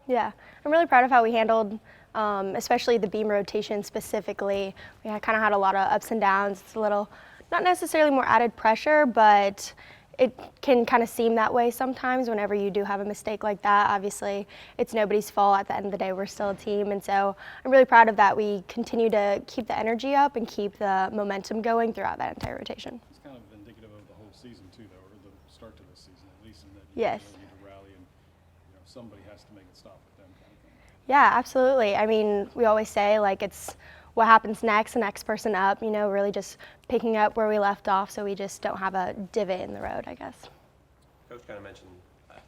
Yeah, I'm really proud of how we handled, especially the beam rotation specifically. We kind of had a lot of ups and downs. It's a little, not necessarily more added pressure, but it can kind of seem that way sometimes whenever you do have a mistake like that. Obviously, it's nobody's fault. At the end of the day, we're still a team. And so I'm really proud of that. We continue to keep the energy up and keep the momentum going throughout that entire rotation. It's kind of indicative of the whole season too, though, or the start to this season at least, in that you Yes. really need to rally and somebody has to make it stop with them kind of thing. Yeah, absolutely. I mean, we always say like it's what happens next, the next person up, really just picking up where we left off so we just don't have a divot in the road, I guess. Coach kind of mentioned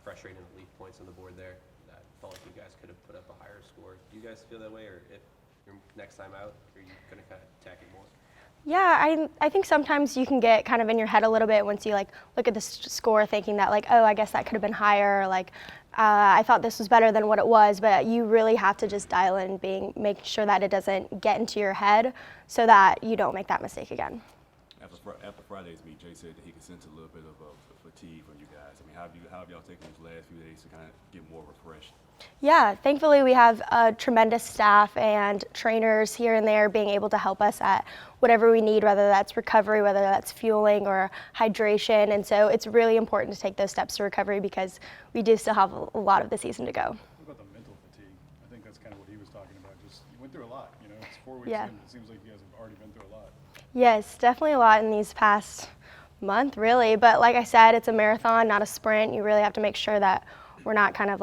frustrating the lead points on the board there. I felt like you guys could have put up a higher score. Do you guys feel that way, or if you're next time out, are you going to kind of attack it more? Yeah, I think sometimes you can get kind of in your head a little bit once you look at the score thinking that oh, I guess that could have been higher, or I thought this was better than what it was, but you really have to just dial in make sure that it doesn't get into your head so that you don't make that mistake again. After Friday's meet, Jay said that he could sense a little bit of fatigue from you guys. I mean, how have y'all taken these last few days to kind of get more refreshed? Yeah, thankfully we have a tremendous staff and trainers here and there being able to help us at whatever we need, whether that's recovery, whether that's fueling or hydration. And so it's really important to take those steps to recovery because we do still have a lot of the season to go. What about the mental fatigue? I think that's kind of what he was talking about. Just you went through a lot. It's 4 weeks Yeah. in. It seems like you guys have already been through a lot. Yes, definitely a lot in these past month, really. But like I said, it's a marathon, not a sprint. You really have to make sure that we're not kind of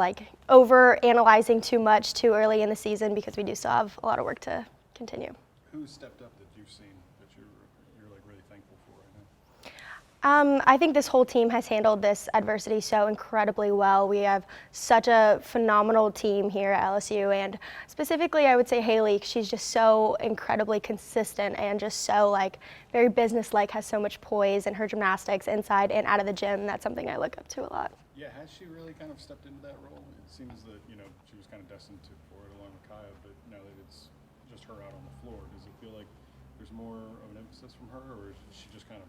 over analyzing too much too early in the season because we do still have a lot of work to continue. Who stepped up that you've seen that you're really thankful for right now? I think this whole team has handled this adversity so incredibly well. We have such a phenomenal team here at LSU, and specifically I would say Haley. She's just so incredibly consistent and just so very businesslike, has so much poise in her gymnastics inside and out of the gym. That's something I look up to a lot. Yeah, has she really kind of stepped into that role? It seems that, she was kind of destined for it along with Kaya, but now that it's just her out on the floor, does it feel like there's more of an emphasis from her, or is she just kind of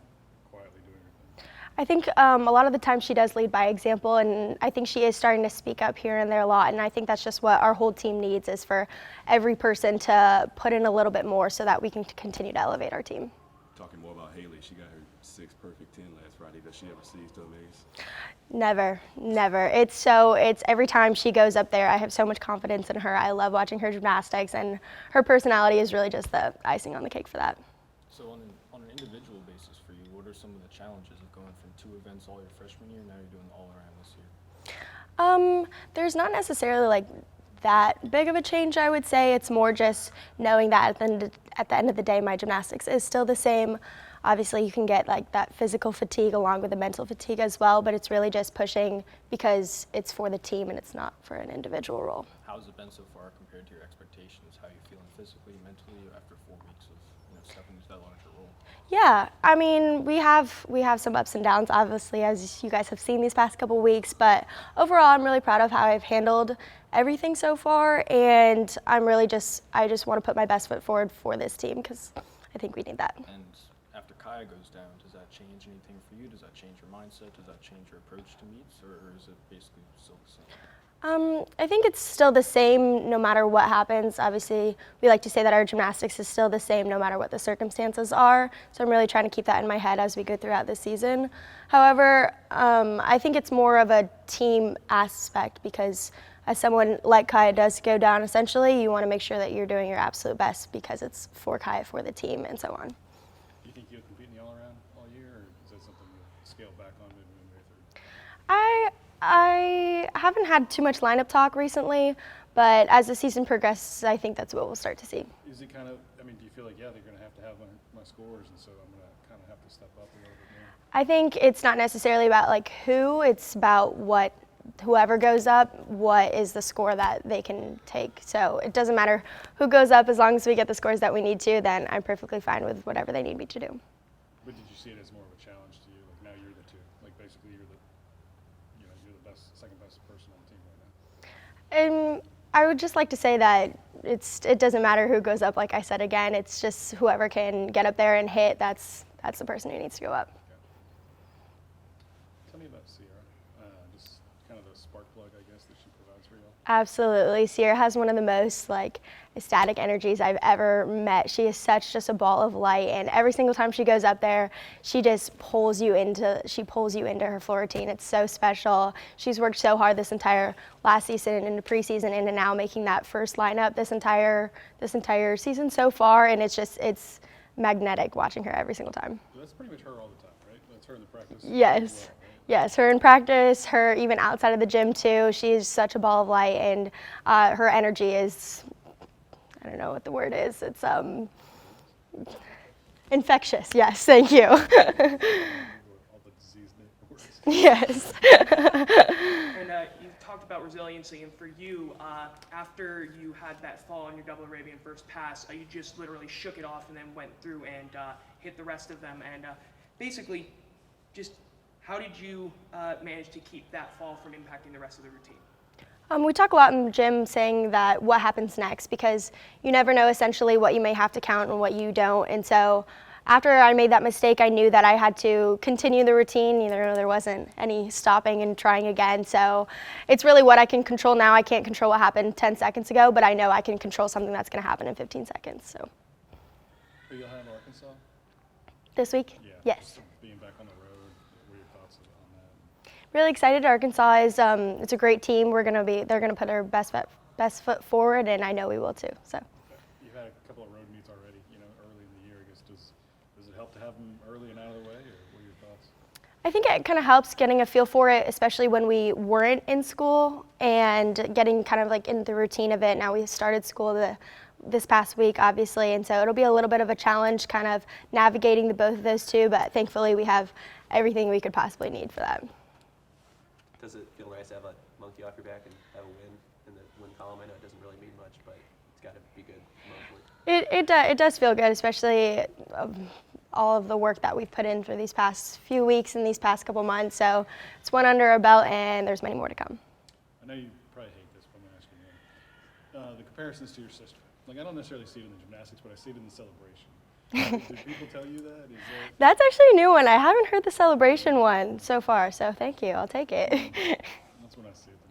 quietly doing her thing? I think a lot of the time she does lead by example, and I think she is starting to speak up here and there a lot, and I think that's just what our whole team needs, is for every person to put in a little bit more so that we can continue to elevate our team. Talking more about Haley, she got her 6 perfect 10 last Friday. Does she ever cease to amaze? Never. It's every time she goes up there, I have so much confidence in her. I love watching her gymnastics, and her personality is really just the icing on the cake for that. So on an individual basis for you, what are some of the challenges of going from 2 events all your freshman year, now you're doing the all-around this year? There's not necessarily that big of a change, I would say. It's more just knowing that at the end of the day, my gymnastics is still the same. Obviously, you can get that physical fatigue along with the mental fatigue as well, but it's really just pushing because it's for the team and it's not for an individual role. How's it been so far compared to your expectations? How are you feeling physically, mentally after 4 weeks of stepping into that larger role? Yeah, I mean, we have some ups and downs, obviously, as you guys have seen these past couple weeks, but overall, I'm really proud of how I've handled everything so far, and I just want to put my best foot forward for this team because I think we need that. And after Kaya goes down, does that change anything for you? Does that change your mindset? Does that change your approach to meets, or is it basically still the same? I think it's still the same no matter what happens. Obviously, we like to say that our gymnastics is still the same no matter what the circumstances are. So I'm really trying to keep that in my head as we go throughout the season. However, I think it's more of a team aspect because as someone like Kaya does go down, essentially, you want to make sure that you're doing your absolute best because it's for Kaya, for the team, and so on. Do you think you'll compete in the all-around all year, or is that something you'll scale back on midway through? I haven't had too much lineup talk recently, but as the season progresses, I think that's what we'll start to see. Is it kind of, do you feel like, they're going to have my scores, and so I'm going to kind of have to step up a little bit more? I think it's not necessarily about who, it's about whoever goes up, what is the score that they can take. So it doesn't matter who goes up, as long as we get the scores that we need to, then I'm perfectly fine with whatever they need me to do. But did you see it as more of a challenge to you? Now you're the 2. Basically you're the second best person on the team right now. I would just like to say that it doesn't matter who goes up, like I said again, it's just whoever can get up there and hit, that's the person who needs to go up. any about Sierra? Just kind of the spark plug, I guess, that she provides for y'all? Absolutely. Sierra has one of the most ecstatic energies I've ever met. She is such just a ball of light, and every single time she goes up there, she just pulls you into her floor routine. It's so special. She's worked so hard this entire last season and into preseason and now making that first lineup this entire season so far, and it's magnetic watching her every single time. So that's pretty much her all the time, right? That's her in the practice. Yes. as well, right? Yes, her in practice, her even outside of the gym too. She's such a ball of light, and her energy is, I don't know what the word is. It's infectious. Yes, thank you. All the disease words. Yes. And you talked about resiliency, and for you, after you had that fall on your double Arabian first pass, you just literally shook it off and then went through and hit the rest of them. And basically, just how did you manage to keep that fall from impacting the rest of the routine? We talk a lot in the gym saying that what happens next, because you never know essentially what you may have to count and what you don't. And so after I made that mistake, I knew that I had to continue the routine. There wasn't any stopping and trying again. So it's really what I can control now. I can't control what happened 10 seconds ago, but I know I can control something that's going to happen in 15 seconds. So. So you'll have Arkansas? This week? Yeah. Yes. Just being back on the road, what are your thoughts on that? Really excited. Arkansas is it's a great team. They're gonna put their best foot forward, and I know we will too. So. You've had a couple of road meets already, early in the year. I guess does it help to have them early and out of the way, or what are your thoughts? I think it kind of helps getting a feel for it, especially when we weren't in school and getting kind of in the routine of it. Now we started school this past week, obviously, and so it'll be a little bit of a challenge kind of navigating both of those two, but thankfully we have everything we could possibly need for that. Does it feel nice to have a monkey off your back and have a win in the win column? I know it doesn't really mean much, but it's got to be good emotionally. It does feel good, especially all of the work that we've put in for these past few weeks and these past couple months. So it's one under our belt, and there's many more to come. I know you probably hate this, but I'm going to ask you again. The comparisons to your sister. I don't necessarily see it in the gymnastics, but I see it in the celebration. Did people tell you that? That's actually a new one. I haven't heard the celebration one so far, so thank you. I'll take it. That's when I see it the